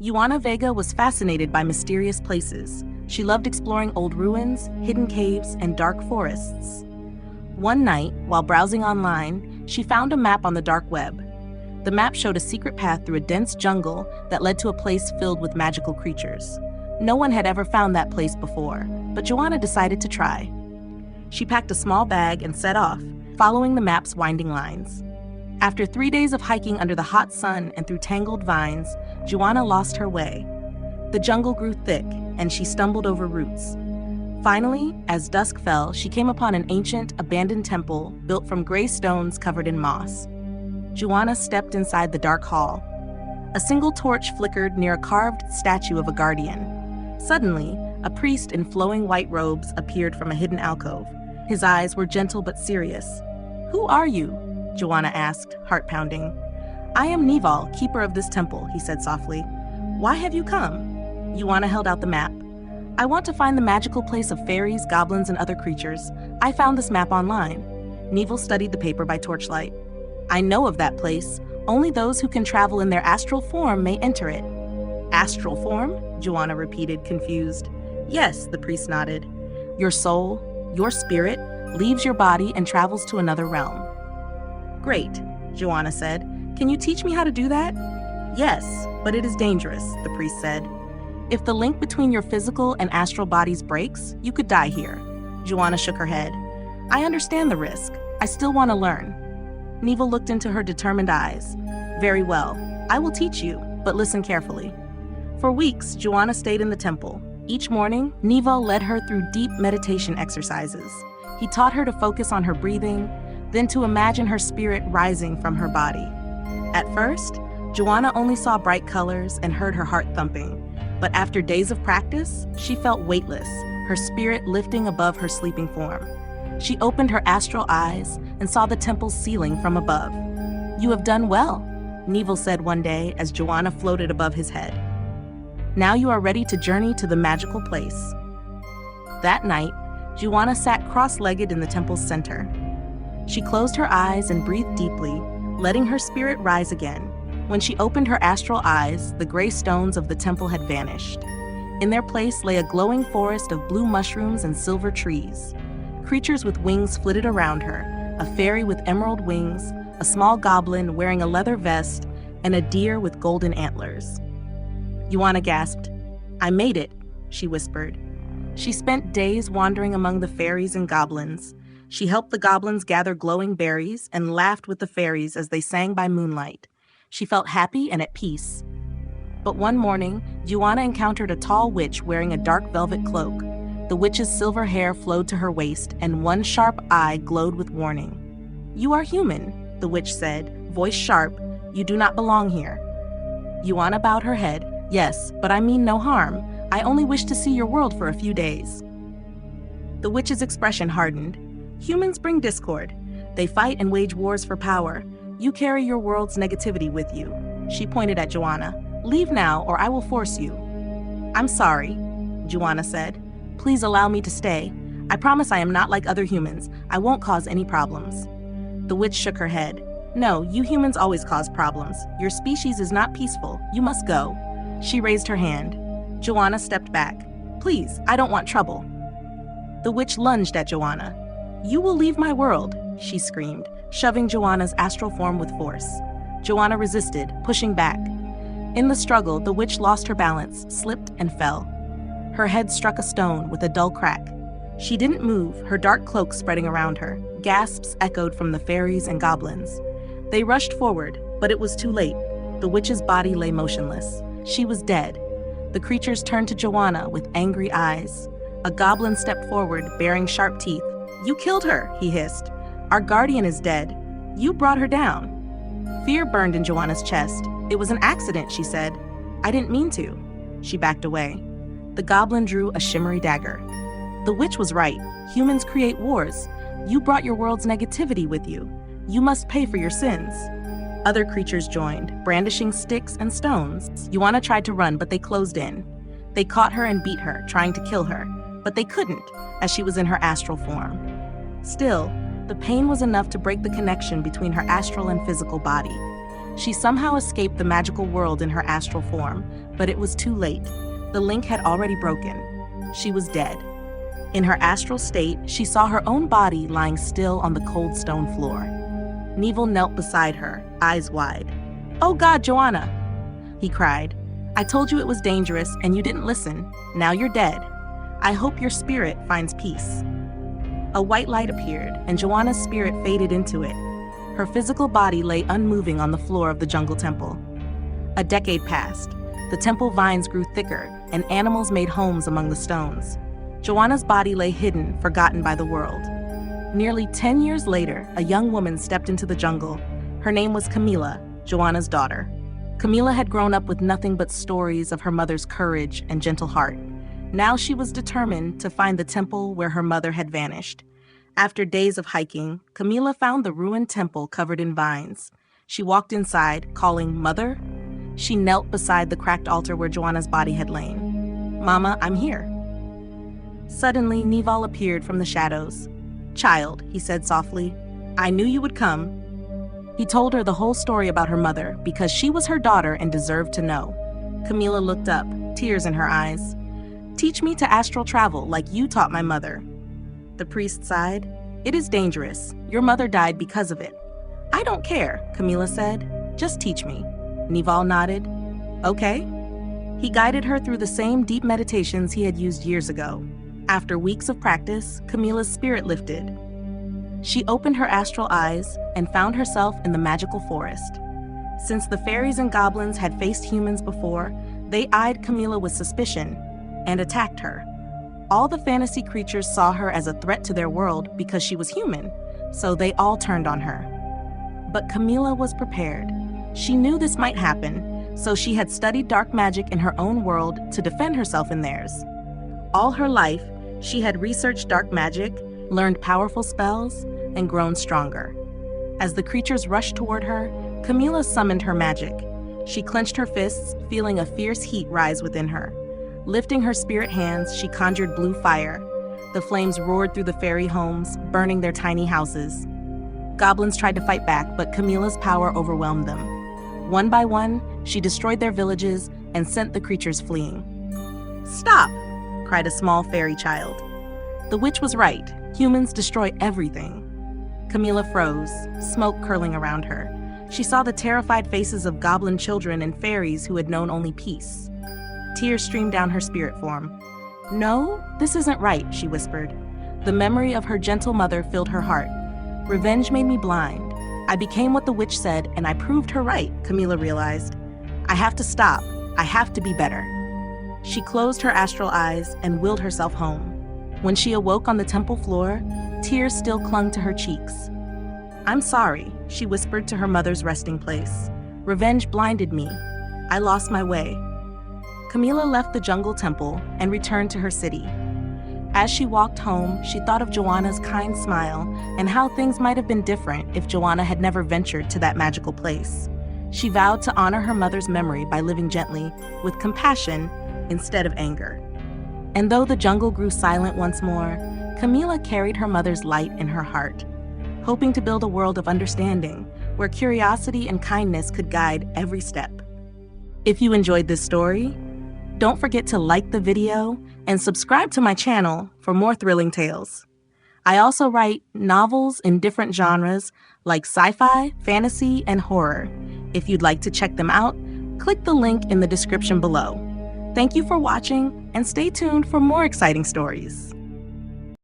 Joana Vega was fascinated by mysterious places. She loved exploring old ruins, hidden caves, and dark forests. One night, while browsing online, she found a map on the dark web. The map showed a secret path through a dense jungle that led to a place filled with magical creatures. No one had ever found that place before, but Joana decided to try. She packed a small bag and set off, following the map's winding lines. After 3 days of hiking under the hot sun and through tangled vines, Joana lost her way. The jungle grew thick, and she stumbled over roots. Finally, as dusk fell, she came upon an ancient, abandoned temple built from gray stones covered in moss. Joana stepped inside the dark hall. A single torch flickered near a carved statue of a guardian. Suddenly, a priest in flowing white robes appeared from a hidden alcove. His eyes were gentle but serious. "Who are you?" Joana asked, heart pounding. "I am Nival, keeper of this temple," he said softly. "Why have you come?" Joana held out the map. "I want to find the magical place of fairies, goblins, and other creatures. I found this map online." Nival studied the paper by torchlight. "I know of that place. Only those who can travel in their astral form may enter it." "Astral form?" Joana repeated, confused. "Yes," the priest nodded. "Your soul, your spirit, leaves your body and travels to another realm." "Great," Joana said. "Can you teach me how to do that?" "Yes, but it is dangerous," the priest said. "If the link between your physical and astral bodies breaks, you could die here." Joana shook her head. "I understand the risk. I still want to learn." Nival looked into her determined eyes. "Very well. I will teach you, but listen carefully." For weeks, Joana stayed in the temple. Each morning, Nival led her through deep meditation exercises. He taught her to focus on her breathing, then to imagine her spirit rising from her body. At first, Joana only saw bright colors and heard her heart thumping. But after days of practice, she felt weightless, her spirit lifting above her sleeping form. She opened her astral eyes and saw the temple's ceiling from above. "You have done well," Nival said one day as Joana floated above his head. "Now you are ready to journey to the magical place." That night, Joana sat cross-legged in the temple's center. She closed her eyes and breathed deeply, letting her spirit rise again. When she opened her astral eyes, the gray stones of the temple had vanished. In their place lay a glowing forest of blue mushrooms and silver trees. Creatures with wings flitted around her, a fairy with emerald wings, a small goblin wearing a leather vest, and a deer with golden antlers. Joana gasped. "I made it," she whispered. She spent days wandering among the fairies and goblins. She helped the goblins gather glowing berries and laughed with the fairies as they sang by moonlight. She felt happy and at peace. But one morning, Joana encountered a tall witch wearing a dark velvet cloak. The witch's silver hair flowed to her waist, and one sharp eye glowed with warning. "You are human," the witch said, voice sharp. "You do not belong here." Joana bowed her head. "Yes, but I mean no harm. I only wish to see your world for a few days." The witch's expression hardened. "Humans bring discord. They fight and wage wars for power. You carry your world's negativity with you." She pointed at Joana. "Leave now, or I will force you." "I'm sorry," Joana said. "Please allow me to stay. I promise I am not like other humans. I won't cause any problems." The witch shook her head. "No, you humans always cause problems. Your species is not peaceful. You must go." She raised her hand. Joana stepped back. "Please, I don't want trouble." The witch lunged at Joana. "You will leave my world," she screamed, shoving Joana's astral form with force. Joana resisted, pushing back. In the struggle, the witch lost her balance, slipped, and fell. Her head struck a stone with a dull crack. She didn't move, her dark cloak spreading around her. Gasps echoed from the fairies and goblins. They rushed forward, but it was too late. The witch's body lay motionless. She was dead. The creatures turned to Joana with angry eyes. A goblin stepped forward, bearing sharp teeth. "You killed her," he hissed. "Our guardian is dead. You brought her down." Fear burned in Joana's chest. "It was an accident," she said. "I didn't mean to." She backed away. The goblin drew a shimmery dagger. The witch was right. Humans create wars. You brought your world's negativity with you. You must pay for your sins. Other creatures joined, brandishing sticks and stones. Joana tried to run, but they closed in. They caught her and beat her, trying to kill her. But they couldn't, as she was in her astral form. Still, the pain was enough to break the connection between her astral and physical body. She somehow escaped the magical world in her astral form, but it was too late. The link had already broken. She was dead. In her astral state, she saw her own body lying still on the cold stone floor. Neville knelt beside her, eyes wide. "Oh God, Joanna!" he cried. "I told you it was dangerous and you didn't listen. Now you're dead. I hope your spirit finds peace." A white light appeared, and Joanna's spirit faded into it. Her physical body lay unmoving on the floor of the jungle temple. A decade passed. The temple vines grew thicker, and animals made homes among the stones. Joanna's body lay hidden, forgotten by the world. Nearly 10 years later, a young woman stepped into the jungle. Her name was Camila, Joanna's daughter. Camila had grown up with nothing but stories of her mother's courage and gentle heart. Now she was determined to find the temple where her mother had vanished. After days of hiking, Camila found the ruined temple covered in vines. She walked inside, calling "Mother." She knelt beside the cracked altar where Joanna's body had lain. "Mama, I'm here." Suddenly, Neville appeared from the shadows. "Child," he said softly, "I knew you would come." He told her the whole story about her mother because she was her daughter and deserved to know. Camila looked up, tears in her eyes. "Teach me to astral travel like you taught my mother." The priest sighed. "It is dangerous. Your mother died because of it." "I don't care," Camila said. "Just teach me." Neville nodded. "Okay." He guided her through the same deep meditations he had used years ago. After weeks of practice, Camila's spirit lifted. She opened her astral eyes and found herself in the magical forest. Since the fairies and goblins had faced humans before, they eyed Camila with suspicion and attacked her. All the fantasy creatures saw her as a threat to their world because she was human, so they all turned on her. But Camila was prepared. She knew this might happen, so she had studied dark magic in her own world to defend herself in theirs. All her life, she had researched dark magic, learned powerful spells, and grown stronger. As the creatures rushed toward her, Camila summoned her magic. She clenched her fists, feeling a fierce heat rise within her. Lifting her spirit hands, she conjured blue fire. The flames roared through the fairy homes, burning their tiny houses. Goblins tried to fight back, but Camila's power overwhelmed them. One by one, she destroyed their villages and sent the creatures fleeing. "Stop!" cried a small fairy child. The witch was right. Humans destroy everything. Camila froze, smoke curling around her. She saw the terrified faces of goblin children and fairies who had known only peace. Tears streamed down her spirit form. "No, this isn't right," she whispered. The memory of her gentle mother filled her heart. "Revenge made me blind. I became what the witch said, and I proved her right," Camila realized. "I have to stop. I have to be better." She closed her astral eyes and willed herself home. When she awoke on the temple floor, tears still clung to her cheeks. "I'm sorry," she whispered to her mother's resting place. "Revenge blinded me. I lost my way." Camila left the jungle temple and returned to her city. As she walked home, she thought of Joanna's kind smile and how things might have been different if Joanna had never ventured to that magical place. She vowed to honor her mother's memory by living gently, with compassion instead of anger. And though the jungle grew silent once more, Camila carried her mother's light in her heart, hoping to build a world of understanding where curiosity and kindness could guide every step. If you enjoyed this story, don't forget to like the video and subscribe to my channel for more thrilling tales. I also write novels in different genres like sci-fi, fantasy, and horror. If you'd like to check them out, click the link in the description below. Thank you for watching, and stay tuned for more exciting stories.